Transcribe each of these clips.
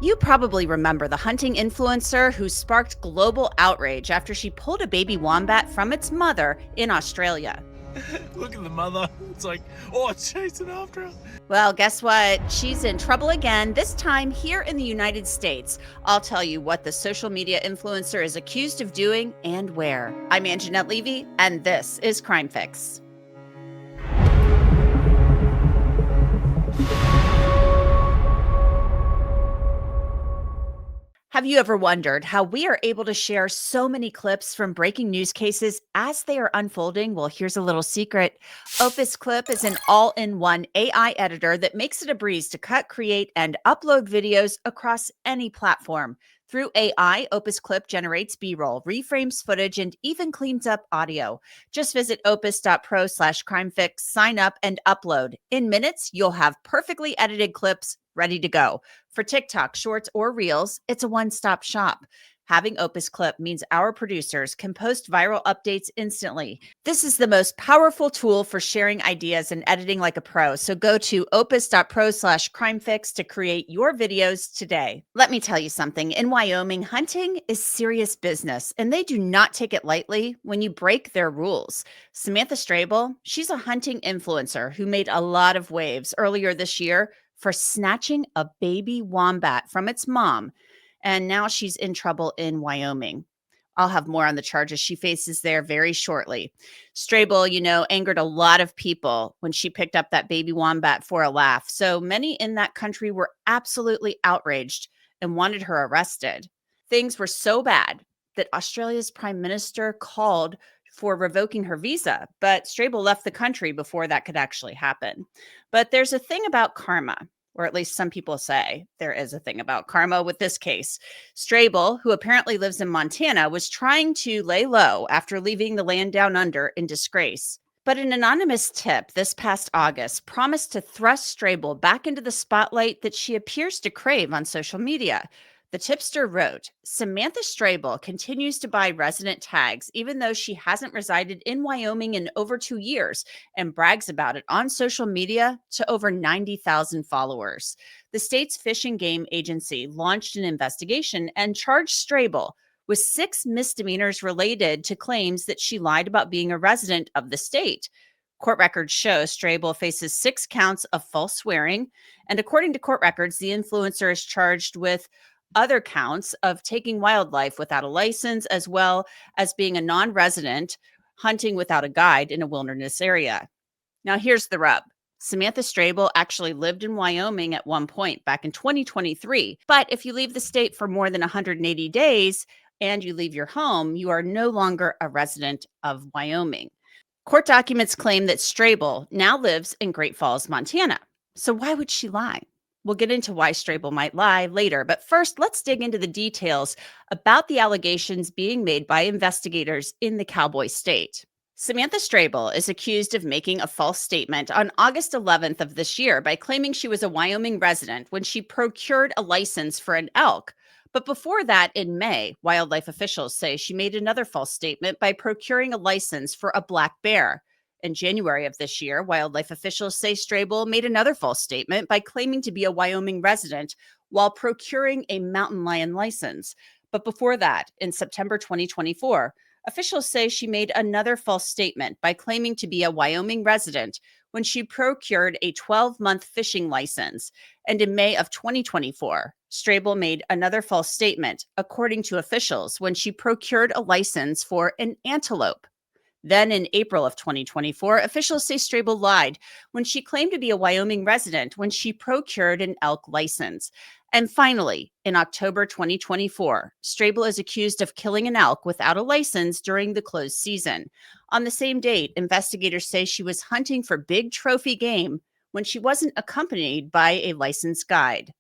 You probably remember the hunting influencer who sparked global outrage after she pulled a baby wombat from its mother in Australia. Look at the mother. It's like, oh, it's chasing after her. Well, guess what? She's in trouble again, this time here in the United States. I'll tell you what the social media influencer is accused of doing and where. I'm Angenette Levy, and this is Crime Fix. Have you ever wondered how we are able to share so many clips from breaking news cases as they are unfolding? Well, here's a little secret. Opus Clip is an all in one AI editor that makes it a breeze to cut, create, and upload videos across any platform. Through AI, Opus Clip generates B roll, reframes footage, and even cleans up audio. Just visit opus.pro/crimefix, sign up, and upload. In minutes, you'll have perfectly edited clips ready to go. For TikTok, Shorts, or Reels, it's a one-stop shop. Having Opus Clip means our producers can post viral updates instantly. This is the most powerful tool for sharing ideas and editing like a pro. So go to opus.pro/crimefix to create your videos today. Let me tell you something. In Wyoming, hunting is serious business, and they do not take it lightly when you break their rules. Samantha Strable, she's a hunting influencer who made a lot of waves earlier this year for snatching a baby wombat from its mom. And now she's in trouble in Wyoming. I'll have more on the charges she faces there very shortly. Strable, angered a lot of people when she picked up that baby wombat for a laugh. So many in that country were absolutely outraged and wanted her arrested. Things were so bad that Australia's prime minister called for revoking her visa, but Strable left the country before that could actually happen. But there's a thing about karma, or at least some people say there is a thing about karma with this case. Strable, who apparently lives in Montana, was trying to lay low after leaving the land down under in disgrace. But an anonymous tip this past August promised to thrust Strable back into the spotlight that she appears to crave on social media. The tipster wrote, Samantha Strable continues to buy resident tags even though she hasn't resided in Wyoming in over 2 years and brags about it on social media to over 90,000 followers. The state's Fish and Game Agency launched an investigation and charged Strable with 6 misdemeanors related to claims that she lied about being a resident of the state. Court records show Strable faces 6 counts of false swearing, and according to court records, the influencer is charged with other counts of taking wildlife without a license, as well as being a non-resident hunting without a guide in a wilderness area. Now, here's the rub. Samantha Strable actually lived in Wyoming at one point back in 2023. But if you leave the state for more than 180 days and you leave your home, you are no longer a resident of Wyoming. Court documents claim that Strable now lives in Great Falls, Montana. So why would she lie? We'll get into why Strable might lie later, but first, let's dig into the details about the allegations being made by investigators in the Cowboy State. Samantha Strable is accused of making a false statement on August 11th of this year by claiming she was a Wyoming resident when she procured a license for an elk. But before that, in May, wildlife officials say she made another false statement by procuring a license for a black bear. In January of this year, wildlife officials say Strable made another false statement by claiming to be a Wyoming resident while procuring a mountain lion license. But before that, in September 2024, officials say she made another false statement by claiming to be a Wyoming resident when she procured a 12-month fishing license. And in May of 2024, Strable made another false statement, according to officials, when she procured a license for an antelope. Then in April of 2024, officials say Strable lied when she claimed to be a Wyoming resident when she procured an elk license. And finally, in October 2024, Strable is accused of killing an elk without a license during the closed season. On the same date, investigators say she was hunting for big trophy game when she wasn't accompanied by a licensed guide.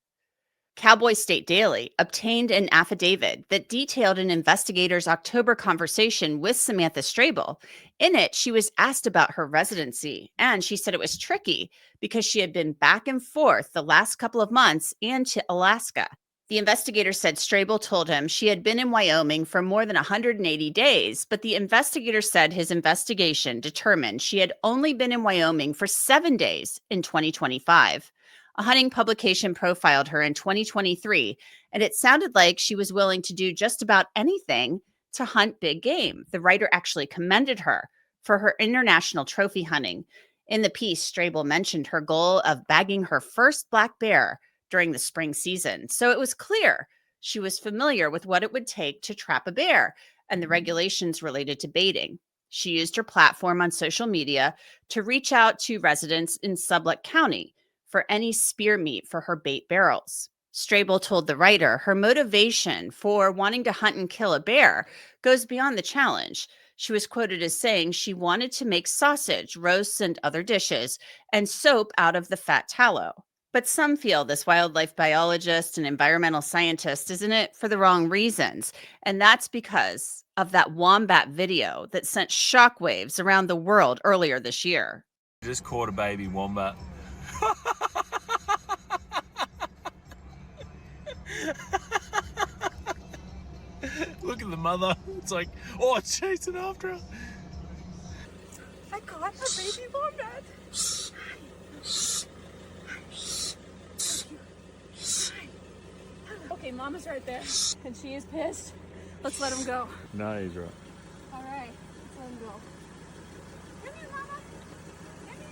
Cowboy State Daily obtained an affidavit that detailed an investigator's October conversation with Samantha Strable. In it, she was asked about her residency, and she said it was tricky because she had been back and forth the last couple of months and to Alaska. The investigator said Strable told him she had been in Wyoming for more than 180 days, but the investigator said his investigation determined she had only been in Wyoming for 7 days in 2025. A hunting publication profiled her in 2023, and it sounded like she was willing to do just about anything to hunt big game. The writer actually commended her for her international trophy hunting. In the piece, Strable mentioned her goal of bagging her first black bear during the spring season. So it was clear she was familiar with what it would take to trap a bear and the regulations related to baiting. She used her platform on social media to reach out to residents in Sublette County for any spear meat for her bait barrels. Strable told the writer her motivation for wanting to hunt and kill a bear goes beyond the challenge. She was quoted as saying she wanted to make sausage, roasts, and other dishes, and soap out of the fat tallow. But some feel this wildlife biologist and environmental scientist is in it for the wrong reasons. And that's because of that Wombat video that sent shockwaves around the world earlier this year. Just caught a baby wombat. Look at the mother. It's like, oh, it's chasing after her. I caught a baby wombat. Okay, Mama's right there, and she is pissed. Let's let him go. No, he's right. All right, let's let him go. Come here, Mama. Come here.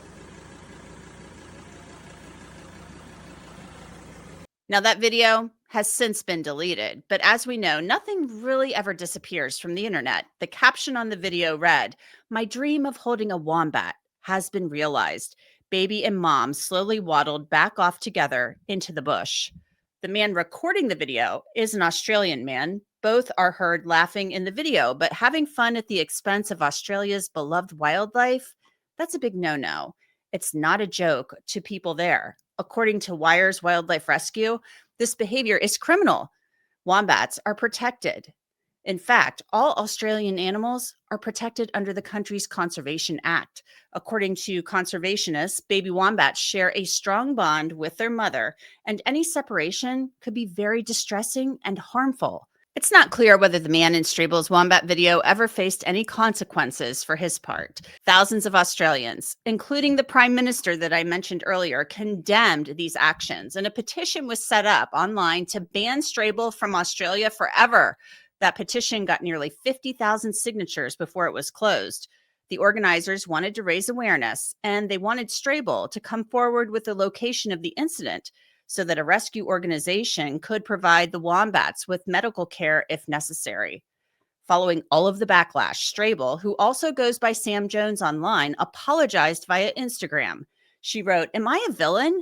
Now, that video has since been deleted, but as we know, nothing really ever disappears from the internet. The caption on the video read, "My dream of holding a wombat has been realized. Baby and mom slowly waddled back off together into the bush." The man recording the video is an Australian man. Both are heard laughing in the video, but having fun at the expense of Australia's beloved wildlife, that's a big no-no. It's not a joke to people there. According to Wire's Wildlife Rescue, this behavior is criminal. Wombats are protected. In fact, all Australian animals are protected under the country's Conservation Act. According to conservationists, baby wombats share a strong bond with their mother, and any separation could be very distressing and harmful. It's not clear whether the man in Strable's wombat video ever faced any consequences for his part. Thousands of Australians, including the Prime Minister that I mentioned earlier, condemned these actions, and a petition was set up online to ban Strable from Australia forever. That petition got nearly 50,000 signatures before it was closed. The organizers wanted to raise awareness, and they wanted Strable to come forward with the location of the incident so that a rescue organization could provide the wombats with medical care if necessary. Following all of the backlash, Strable, who also goes by Sam Jones online, apologized via Instagram. She wrote, "Am I a villain?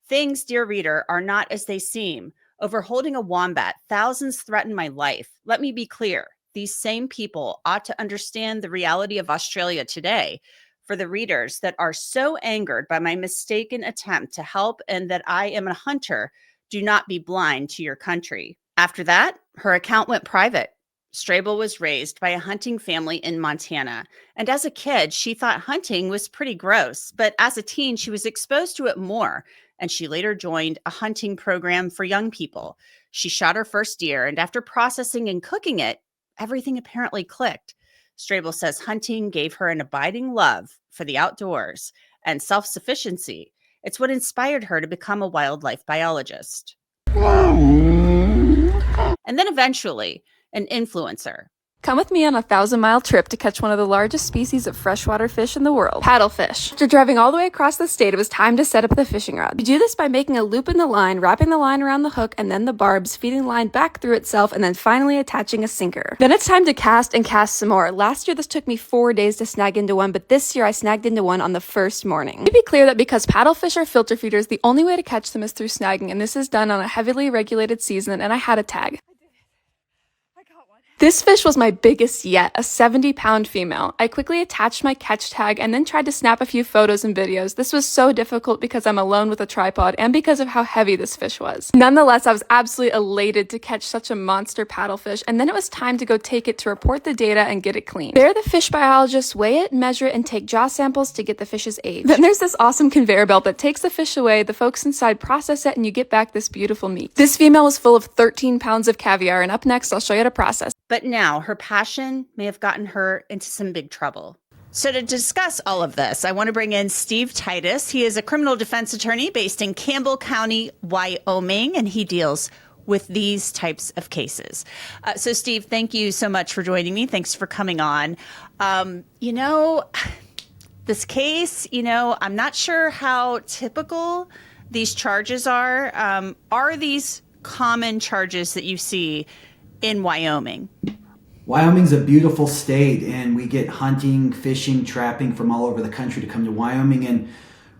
Things, dear reader, are not as they seem. Over holding a wombat, thousands threaten my life. Let me be clear. These same people ought to understand the reality of Australia today. For the readers that are so angered by my mistaken attempt to help and that I am a hunter, do not be blind to your country." After that, her account went private. Strable was raised by a hunting family in Montana, and as a kid, she thought hunting was pretty gross, but as a teen, she was exposed to it more, and she later joined a hunting program for young people. She shot her first deer, and after processing and cooking it, everything apparently clicked. Strable says hunting gave her an abiding love for the outdoors and self-sufficiency. It's what inspired her to become a wildlife biologist. And then eventually, an influencer. Come with me on a 1,000-mile trip to catch one of the largest species of freshwater fish in the world, paddlefish. After driving all the way across the state, it was time to set up the fishing rod. You do this by making a loop in the line, wrapping the line around the hook and then the barbs, feeding the line back through itself, and then finally attaching a sinker. Then it's time to cast and cast some more. Last year, this took me 4 days to snag into one, but this year I snagged into one on the first morning. To be clear that because paddlefish are filter feeders, the only way to catch them is through snagging, and this is done on a heavily regulated season, and I had a tag. This fish was my biggest yet, a 70-pound female. I quickly attached my catch tag and then tried to snap a few photos and videos. This was so difficult because I'm alone with a tripod and because of how heavy this fish was. Nonetheless, I was absolutely elated to catch such a monster paddlefish, and then it was time to go take it to report the data and get it clean. There, the fish biologists weigh it, measure it, and take jaw samples to get the fish's age. Then there's this awesome conveyor belt that takes the fish away, the folks inside process it, and you get back this beautiful meat. This female was full of 13 pounds of caviar, and up next, I'll show you how to process. But now her passion may have gotten her into some big trouble. So to discuss all of this, I want to bring in Steve Titus. He is a criminal defense attorney based in Campbell County, Wyoming, and he deals with these types of cases. So Steve, thank you so much for joining me. Thanks for coming on. This case, I'm not sure how typical these charges are. Are these common charges that you see in Wyoming? Wyoming's a beautiful state, and we get hunting, fishing, trapping from all over the country to come to Wyoming. And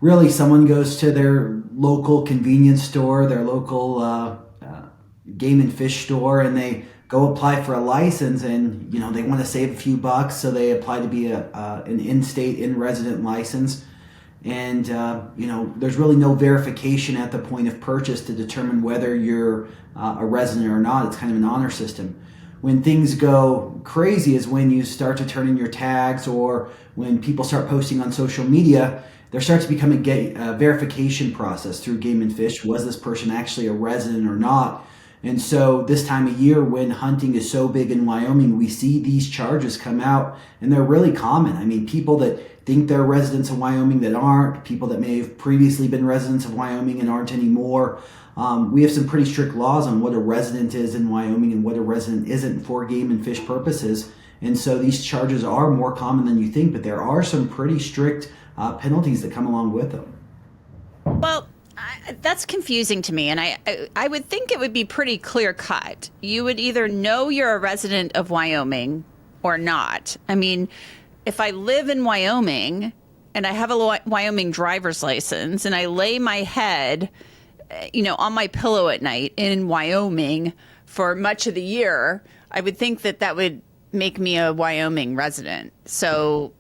really, someone goes to their local convenience store, their local game and fish store, and they go apply for a license, and they want to save a few bucks, so they apply to be an in-state, in-resident license. And there's really no verification at the point of purchase to determine whether you're a resident or not. It's kind of an honor system. When things go crazy is when you start to turn in your tags, or when people start posting on social media. There starts to become a verification process through Game and Fish. Was this person actually a resident or not? And so this time of year, when hunting is so big in Wyoming, we see these charges come out, and they're really common. I mean, people that think they're residents of Wyoming that aren't, people that may have previously been residents of Wyoming and aren't anymore. We have some pretty strict laws on what a resident is in Wyoming and what a resident isn't for game and fish purposes. And so these charges are more common than you think, but there are some pretty strict penalties that come along with them. Well, that's confusing to me, and I would think it would be pretty clear cut. You would either know you're a resident of Wyoming or not. I mean, if I live in Wyoming and I have a Wyoming driver's license and I lay my head, on my pillow at night in Wyoming for much of the year, I would think that would make me a Wyoming resident. So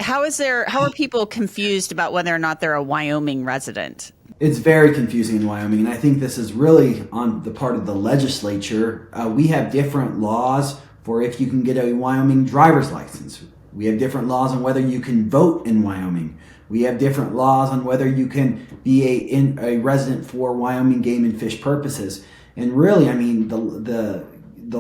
how are people confused about whether or not they're a Wyoming resident? It's very confusing in Wyoming, and I think this is really on the part of the legislature. We have different laws for if you can get a Wyoming driver's license. We have different laws on whether you can vote in Wyoming. We have different laws on whether you can be a resident for Wyoming game and fish purposes. And really, I mean, the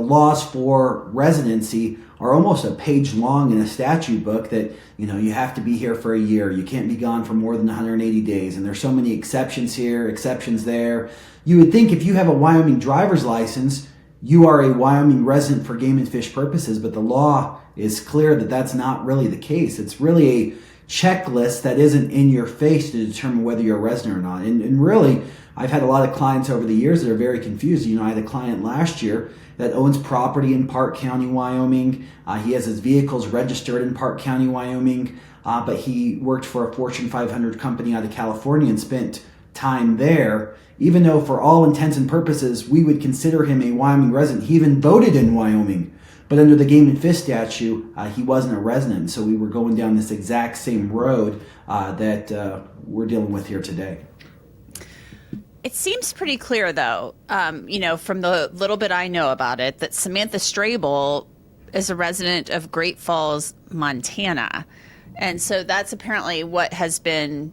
laws for residency are almost a page long in a statute book that, you have to be here for a year. You can't be gone for more than 180 days. And there's so many exceptions here, exceptions there. You would think if you have a Wyoming driver's license, you are a Wyoming resident for game and fish purposes, but the law is clear that that's not really the case. It's really a checklist that isn't in your face to determine whether you're a resident or not. And really, I've had a lot of clients over the years that are very confused. I had a client last year that owns property in Park County, Wyoming. He has his vehicles registered in Park County, Wyoming, but he worked for a Fortune 500 company out of California and spent time there. Even though for all intents and purposes, we would consider him a Wyoming resident. He even voted in Wyoming. But under the game and fish statute, he wasn't a resident. So we were going down this exact same road that we're dealing with here today. It seems pretty clear, though, from the little bit I know about it, that Samantha Strable is a resident of Great Falls, Montana. And so that's apparently what has been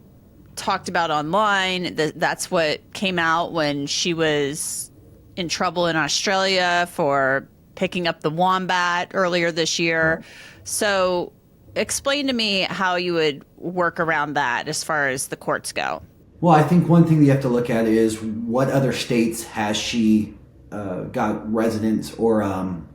talked about online. That's what came out when she was in trouble in Australia for picking up the Wombat earlier this year. So explain to me how you would work around that as far as the courts go. Well, I think one thing you have to look at is what other states has she got residence, or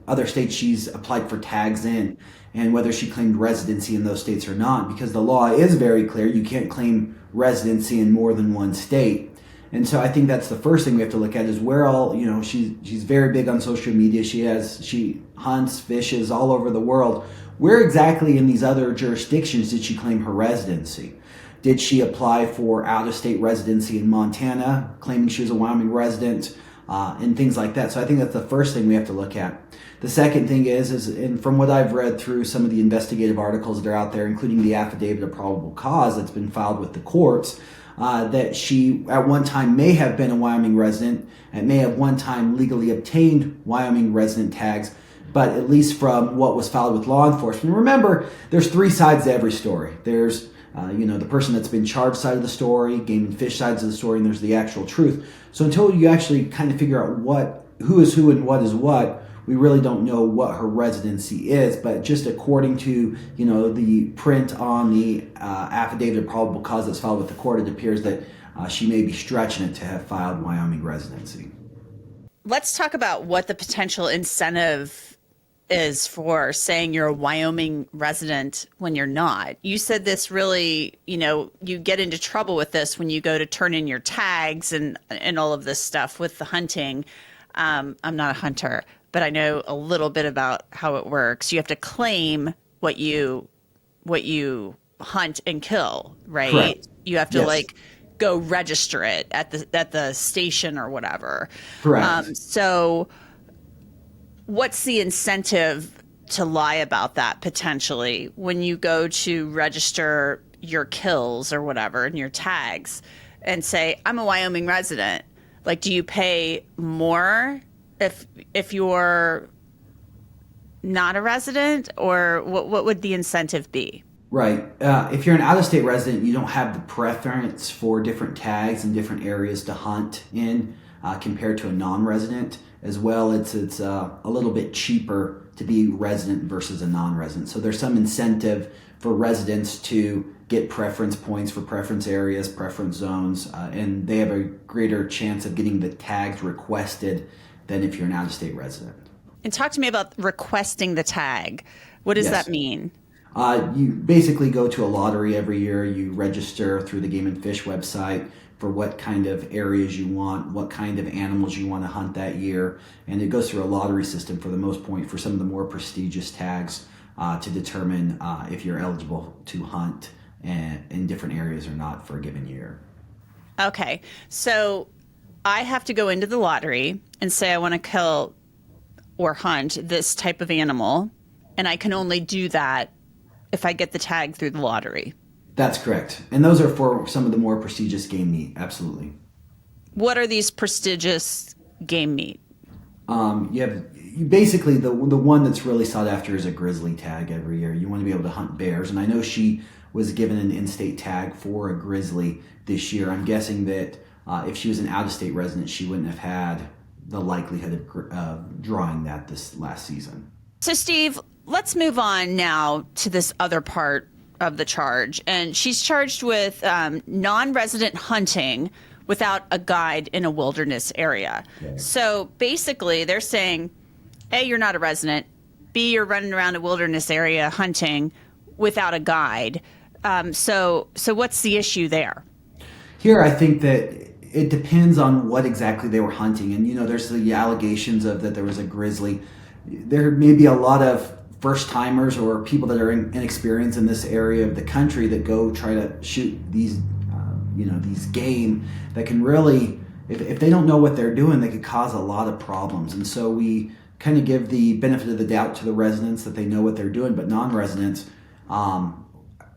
other states she's applied for tags in, and whether she claimed residency in those states or not, because the law is very clear. You can't claim residency in more than one state. And so I think that's the first thing we have to look at is where all, she's very big on social media. She hunts, fishes all over the world. Where exactly in these other jurisdictions did she claim her residency? Did she apply for out-of-state residency in Montana, claiming she was a Wyoming resident, and things like that? So I think that's the first thing we have to look at. The second thing is, and from what I've read through some of the investigative articles that are out there, including the affidavit of probable cause that's been filed with the courts, that she at one time may have been a Wyoming resident and may have one time legally obtained Wyoming resident tags, but at least from what was filed with law enforcement. Remember, there's three sides to every story. There's the person that's been charged side of the story, game and fish sides of the story, and there's the actual truth. So until you actually kind of figure out who is who and what is what, we really don't know what her residency is, but just according to, the print on the affidavit of probable cause that's filed with the court, it appears that she may be stretching it to have filed Wyoming residency. Let's talk about what the potential incentive is for saying you're a Wyoming resident when you're not. You said this really, you get into trouble with this when you go to turn in your tags and all of this stuff with the hunting. I'm not a hunter, but I know a little bit about how it works. You have to claim what you hunt and kill, right? Correct. You have to Yes. go register it at the station or whatever. Correct. So what's the incentive to lie about that potentially when you go to register your kills or whatever and your tags and say, I'm a Wyoming resident? Do you pay more if you're not a resident, or what would the incentive be? Right. If you're an out-of-state resident, you don't have the preference for different tags and different areas to hunt in compared to a non-resident. As well, it's a little bit cheaper to be resident versus a non-resident. So there's some incentive for residents to get preference points for preference areas, preference zones, and they have a greater chance of getting the tags requested than if you're an out-of-state resident. And talk to me about requesting the tag. What does Yes. that mean? You basically go to a lottery every year. You register through the Game and Fish website for what kind of areas you want, what kind of animals you want to hunt that year. And it goes through a lottery system for the most part for some of the more prestigious tags to determine if you're eligible to hunt in different areas or not for a given year. Okay. So I have to go into the lottery and say I want to kill or hunt this type of animal, and I can only do that if I get the tag through the lottery. That's correct. And those are for some of the more prestigious game meat, absolutely. What are these prestigious game meat? Basically the one that's really sought after is a grizzly tag every year. You want to be able to hunt bears. And I know she was given an in-state tag for a grizzly this year. I'm guessing that if she was an out-of-state resident, she wouldn't have had the likelihood of drawing that this last season. So, Steve, let's move on now to this other part of the charge. And she's charged with non-resident hunting without a guide in a wilderness area. Okay. So basically they're saying, A, you're not a resident. B, you're running around a wilderness area hunting without a guide. So what's the issue there? Here, I think that it depends on what exactly they were hunting. And, there's the allegations of that there was a grizzly. There may be a lot of first-timers or people that are inexperienced in this area of the country that go try to shoot these, these game that can really, if they don't know what they're doing, they could cause a lot of problems. And so we kind of give the benefit of the doubt to the residents that they know what they're doing, but non-residents,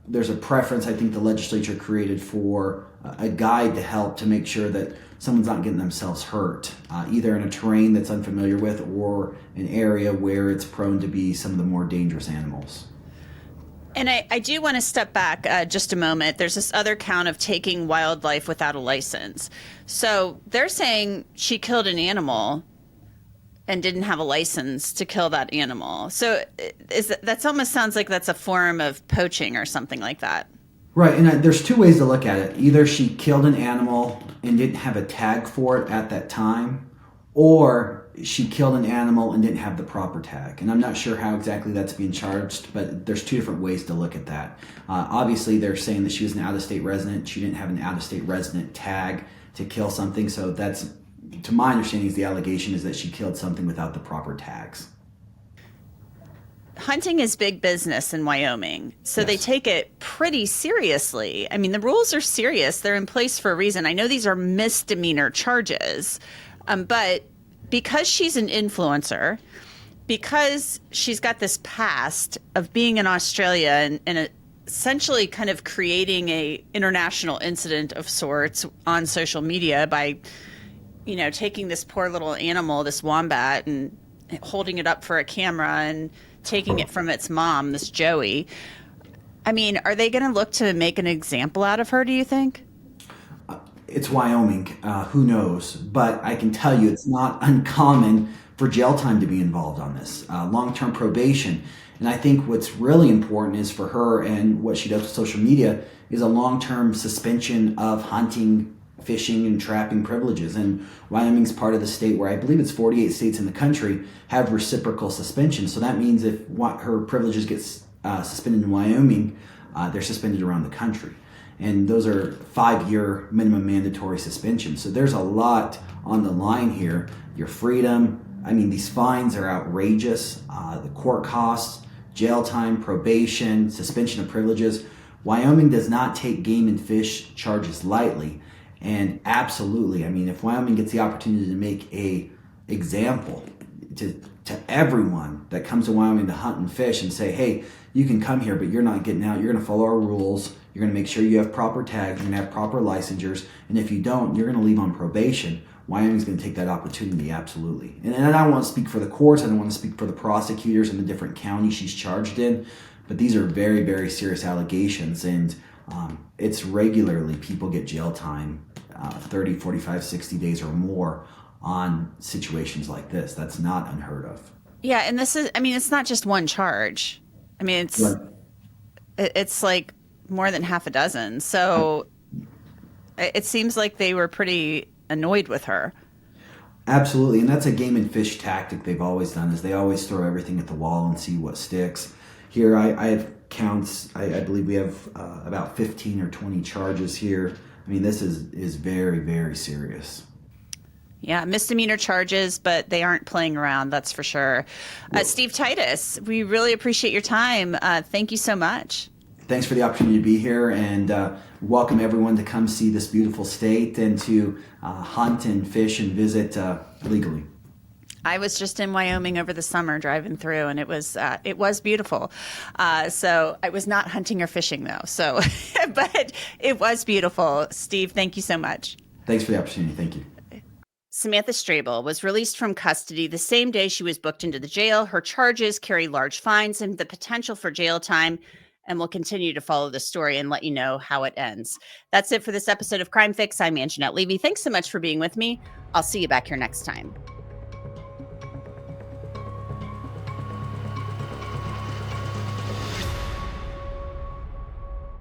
there's a preference I think the legislature created for a guide to help to make sure that someone's not getting themselves hurt, either in a terrain that's unfamiliar with or an area where it's prone to be some of the more dangerous animals. And I do want to step back just a moment. There's this other count of taking wildlife without a license. So they're saying she killed an animal and didn't have a license to kill that animal. So that almost sounds like that's a form of poaching or something like that. Right, and there's two ways to look at it. Either she killed an animal and didn't have a tag for it at that time, or she killed an animal and didn't have the proper tag. And I'm not sure how exactly that's being charged, but there's two different ways to look at that. Obviously, they're saying that she was an out-of-state resident. She didn't have an out-of-state resident tag to kill something. So that's, to my understanding, is the allegation is that she killed something without the proper tags. Hunting is big business in Wyoming, so Yes. they take it pretty seriously. I mean, the rules are serious. They're in place for a reason. I know these are misdemeanor charges, but because she's an influencer, because she's got this past of being in Australia and essentially kind of creating a international incident of sorts on social media by, taking this poor little animal, this wombat, and holding it up for a camera and taking it from its mom, this Joey. I mean, are they going to look to make an example out of her, do you think? It's Wyoming. Who knows? But I can tell you it's not uncommon for jail time to be involved on this, long-term probation. And I think what's really important is for her, and what she does with social media, is a long-term suspension of hunting, fishing, and trapping privileges. And Wyoming's part of the state where I believe it's 48 states in the country have reciprocal suspension. So that means if her privileges get suspended in Wyoming, they're suspended around the country. And those are 5-year minimum mandatory suspensions. So there's a lot on the line here. Your freedom, I mean, these fines are outrageous. The court costs, jail time, probation, suspension of privileges. Wyoming does not take game and fish charges lightly. And absolutely, I mean, if Wyoming gets the opportunity to make a example to everyone that comes to Wyoming to hunt and fish and say, hey, you can come here, but you're not getting out. You're going to follow our rules. You're going to make sure you have proper tags. You're going to have proper licensures. And if you don't, you're going to leave on probation. Wyoming's going to take that opportunity, absolutely. And I don't want to speak for the courts. I don't want to speak for the prosecutors in the different counties she's charged in. But these are very, very serious allegations. And it's regularly people get jail time, 30, 45, 60 days or more on situations like this. That's not unheard of. Yeah, and this is, I mean, it's not just one charge. I mean, it's like more than half a dozen. So it seems like they were pretty annoyed with her. Absolutely, and that's a game and fish tactic they've always done, is they always throw everything at the wall and see what sticks. Here I have counts, I believe we have about 15 or 20 charges here. I mean, this is very, very serious. Yeah, misdemeanor charges, but they aren't playing around, that's for sure. Steve Titus, we really appreciate your time. Thank you so much. Thanks for the opportunity to be here, and welcome everyone to come see this beautiful state and to hunt and fish and visit legally. I was just in Wyoming over the summer driving through, and it was beautiful. So I was not hunting or fishing though. So, but it was beautiful. Steve, thank you so much. Thanks for the opportunity. Thank you. Samantha Strable was released from custody the same day she was booked into the jail. Her charges carry large fines and the potential for jail time, and we'll continue to follow the story and let you know how it ends. That's it for this episode of Crime Fix. I'm Angenette Levy. Thanks so much for being with me. I'll see you back here next time.